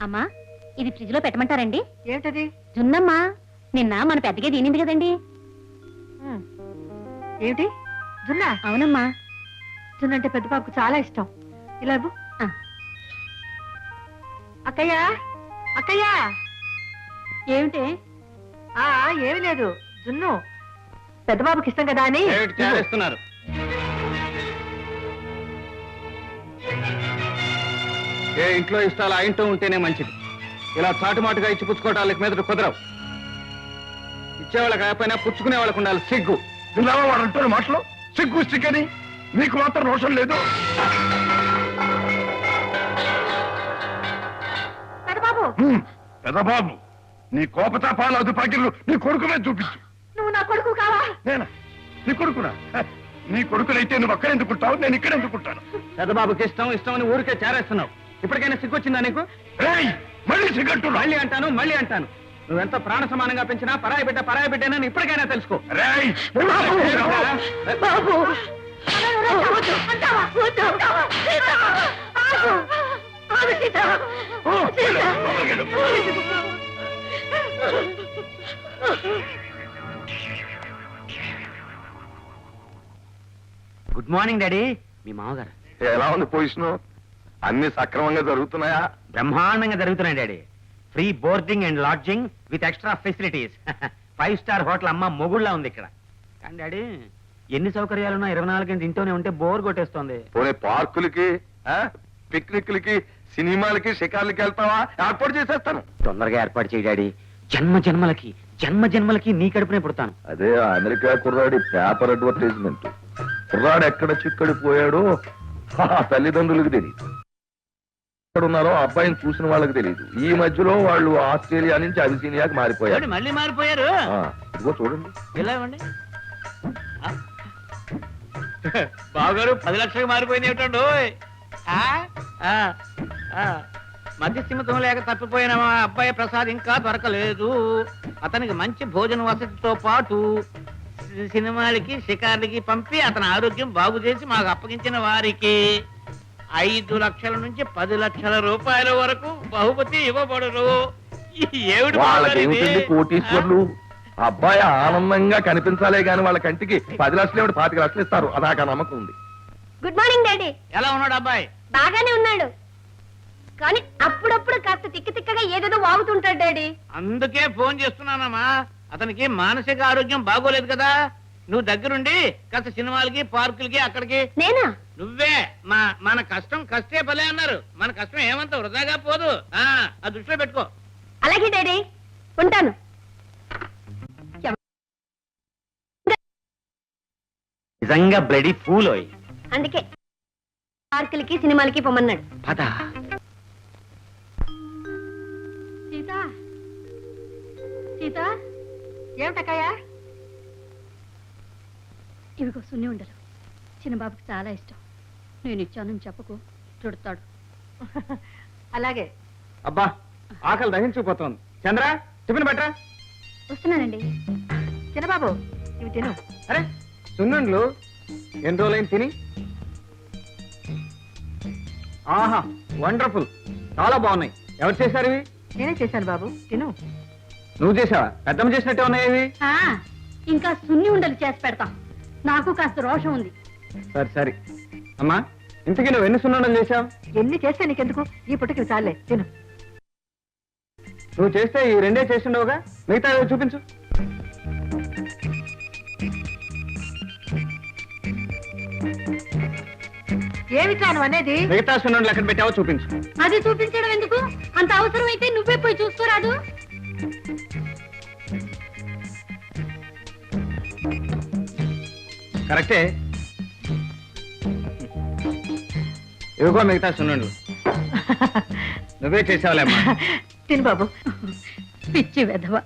అమ్మా, ఇది ఫ్రిడ్జ్ లో పెట్టమంటారండి? ఏమిటది? జున్నమ్మా, నిన్న మన పెద్దగా తినింది కదండి. ఏమిటి జున్నా? అవునమ్మా. జున్న అంటే పెద్ద బాబుకు చాలా ఇష్టం. ఇలా ఇవ్వు. అక్కయ్య, అక్కయ్య. ఏమిటి? ఏమి లేదు, జున్ను పెద్ద బాబుకి ఇష్టం కదా అని. చేస్తున్నారు. ఏ ఇంట్లో ఇష్టాలు ఆ ఇంట్లో ఉంటేనే మంచిది. ఇలా చాటుమాటుగా ఇచ్చి పుచ్చుకోవటానికి మీద కుదరవు. ఇచ్చేవాళ్ళకి కాకపోయినా పుచ్చుకునే వాళ్ళకు ఉండాలి సిగ్గు. విన్నావా వాడు అంటున్న మాటలు? సిగ్గు సిగ్గని నీకు మాత్రం రోషం లేదు. పెద్దబాబు, పెదబాబు, నీ కోపతాపాలు అదుపాకిళ్ళు నీ కొడుకు మీద చూపించు. నువ్వు నా కొడుకు కావా? నేనా నీ కొడుకునా? నీ కొడుకునైతే నువ్వు అక్కడ ఎందుకుంటావు, నేను ఇక్కడ ఎందుకుంటాను? పెద్దబాబుకి ఇష్టం ఇష్టం అని ఊరికే చేరేస్తున్నావు. ఇప్పటికైనా సిగ్గొచ్చిందా నీకు? మళ్ళీ సిగ్గట్టు. మళ్ళీ అంటాను మళ్ళీ అంటాను. నువ్వెంత ప్రాణ సమానంగా పెంచినా పరాయి బిడ్డనని ఇప్పటికైనా తెలుసుకో. బాబు, గుడ్ మార్నింగ్ డాడీ. మీ మామగారు ఎలా ఉంది పొజిషన్? అన్ని సక్రమంగా జరుగుతున్నాయా? బ్రహ్మాండంగా జరుగుతున్నాయి daddy. Free boarding and lodging with extra facilities. 5 star hotel అమ్మ మొగుళ్ళ ఉంది ఇక్కడ. కానీ డాడీ, ఎన్ని సౌకర్యాలున్నా 24 గంటలు ఇంట్లోనే ఉంటే బోర్ కొట్టేస్తోంది. పోనీ పార్కులకి, పిక్నిక్లకి, సినిమాలకి, షికార్లకి వెళ్తావా? ఏర్పాటు చేసేస్తాను. తొందరగా ఏర్పాటు చేయి డాడీ. జన్మ జన్మలకి నీ కడుపునే పుడతాను. అదే అమెరికా కుర్రాడి పేపర్ అడ్వర్టైజ్మెంట్. కుర్రాడు ఎక్కడ చిక్కడి పోయాడో తల్లిదండ్రులకు తెలియదు, ఎక్కడ ఉన్నారో అబ్బాయిని చూసిన వాళ్ళకి తెలియదు. ఈ మధ్యలో వాళ్ళు ఆస్ట్రేలియా నుంచి అబిసినియాకి మారిపోయారు. మళ్ళీ మారిపోయారు. ఇదిగో చూడండి. ఇలా ఇవ్వండి. బావగారు 10 లక్షలకు మారిపోయింది ఏమిటండు? మధ్యస్థిమితం లేక తప్పిపోయిన మా అబ్బాయి ప్రసాద్ ఇంకా దొరకలేదు. అతనికి మంచి భోజన వసతితో పాటు సినిమాలకి షికార్లకి పంపి అతని ఆరోగ్యం బాగు చేసి మాకు అప్పగించిన వారికి 5 లక్షల నుంచి 10 లక్షల రూపాయల వరకు బహుమతి ఇవ్వబడును. వాళ్ళకేమిటండి కోటీశ్వర్లు? అబ్బాయి ఆనందంగా కనిపించాలే గాని వాళ్ళ కంటికి 10 లక్షలు 25 లక్షలు ఇస్తారు. అదాకా నమ్మకం ఉంది. Good morning daddy. ఎలా ఉన్నాడు అబ్బాయి? బాగానే ఉన్నాడు, కానీ అప్పుడప్పుడు కాస్త తిక్కగా ఏదేదో వాగుతుంటాడు డాడీ. అందుకే ఫోన్ చేస్తున్నానమ్మా. అతనికి మానసిక ఆరోగ్యం బాగోలేదు కదా. నువ్వు దగ్గరుండి కాస్త సినిమాలకి పార్కులకి అక్కడికి. నేనా? నువ్వే. మన కష్టం కష్టే భలే అన్నారు. మన కష్టం ఏమంత వృధాగా పోదు. ఆ దృష్టిలో పెట్టుకో. అలాగే డాడీ, ఉంటాను. నిజంగా బ్లడీ ఫూల్. అందుకే పార్కులకి సినిమాలకి పొమ్మన్నాడు. పద. సీత, సీత, ఏమిటక్కయ్య? ఇవిగో సున్ని ఉండరు. చిన్నబాబుకి చాలా ఇష్టం. నేను ఇచ్చానని చెప్పకు, చుడతాడు. అలాగే. అబ్బా, ఆకలి దహించుకుపోతోంది. చంద్ర, టిఫిన్ బట్రా. వస్తున్నానండి. చిన్నబాబు, ఇవి తిను. అరే సున్నుండ్లు ఎన్ని రోజులైంది తిని? ఆహా, వండర్ఫుల్, చాలా బాగున్నాయి. ఎవరు చేశారు ఇవి? నేనే చేశాను బాబు, తిను. నువ్వు చేసావా? పెద్దమ్మ చేసినట్టే ఉన్నాయి ఇవి. ఇంకా సున్ని ఉండలు చేసి పెడతాం. నాకు కాస్త రోషం ఉంది. సరే అమ్మా, ఇంతకీ నువ్వు ఎన్ని సున్నుండలు చేసావు? ఎన్ని చేస్తే నీకెందుకు? ఈ పుట్టకి చాలే, తిను. నువ్వు చేస్తే ఈ 2 చేసిండవుగా, మిగతా చూపించు. ఏమిట్రా నువ్వు అనేది? మిగతా సున్నుండలు ఎక్కడ పెట్టావో చూపించు. అది చూపించడం ఎందుకు? అంత అవసరం అయితే నువ్వే పోయి చూసుకోరాదు. కరెక్టే. ఇవిగో మిగతా సున్నుండలు. నువ్వే చేసావులేమ్మా. తిను బాబు. పిచ్చి వెధవ.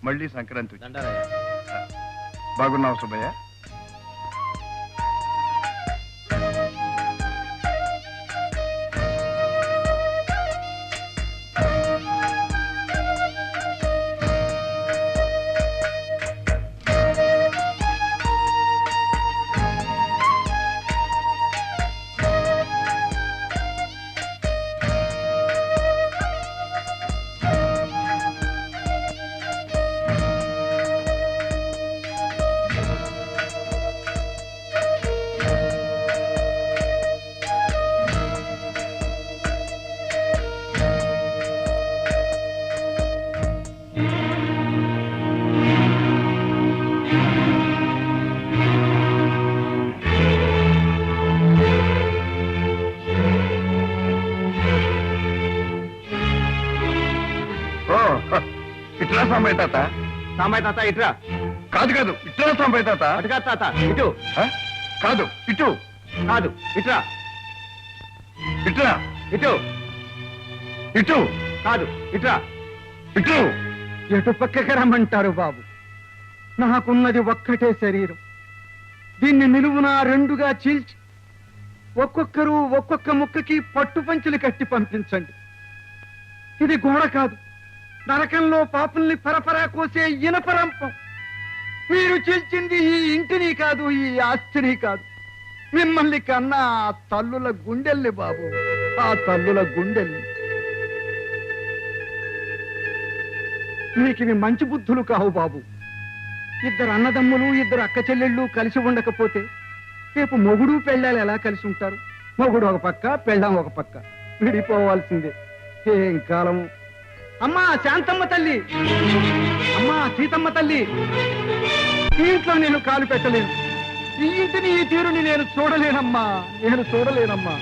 మళ్ళీ సంక్రాంతి వచ్చింది. దండాలయ్య. బాగున్నావు సుబ్బయ్య? ఓ, ఇట్లా సాంబయ్య తాత. సాంబయ్య తాత ఇట్రా. కాదు కాదు, ఇట్లా సాంబయ్య తాత. అటుగా తాత ఇటు. ఆ? కాదు, ఇటు కాదు ఇట్రా. ఇట్లా ఇటు. ఇటు కాదు ఇట్రా. ఇటు. ఎటు పక్కకి రమ్మంటారు బాబు? నాకున్నది ఒక్కటే శరీరం. దీన్ని నిలువునా రెండుగా చీల్చి ఒక్కొక్కరు ఒక్కొక్క ముక్కకి పట్టు పంచులు కట్టి పంపించండి. ఇది గోడ కాదు, నరకంలో పాపుల్ని పరపరా కోసే ఇనపరంపం. మీరు చీల్చింది ఈ ఇంటిని కాదు, ఈ ఆస్తిని కాదు, మిమ్మల్ని కన్నా ఆ తల్లుల గుండెల్ని బాబు, ఆ తల్లుల గుండెల్ని. మీకివి మంచి బుద్ధులు కావు బాబు. ఇద్దరు అన్నదమ్ములు, ఇద్దరు అక్క చెల్లెళ్ళు కలిసి ఉండకపోతే రేపు మొగుడు పెళ్ళాలు ఎలా కలిసి ఉంటారు? మొగుడు ఒక పక్క, పెళ్ళాం ఒక పక్క, విడిపోవాల్సిందే. ఏం కాలము. అమ్మా శాంతమ్మ తల్లి, అమ్మా సీతమ్మ తల్లి, ఈ ఇంట్లో నేను కాలు పెట్టలేను. ఈ ఇంటిని, ఈ తీరుని నేను చూడలేనమ్మా, నేను చూడలేనమ్మా.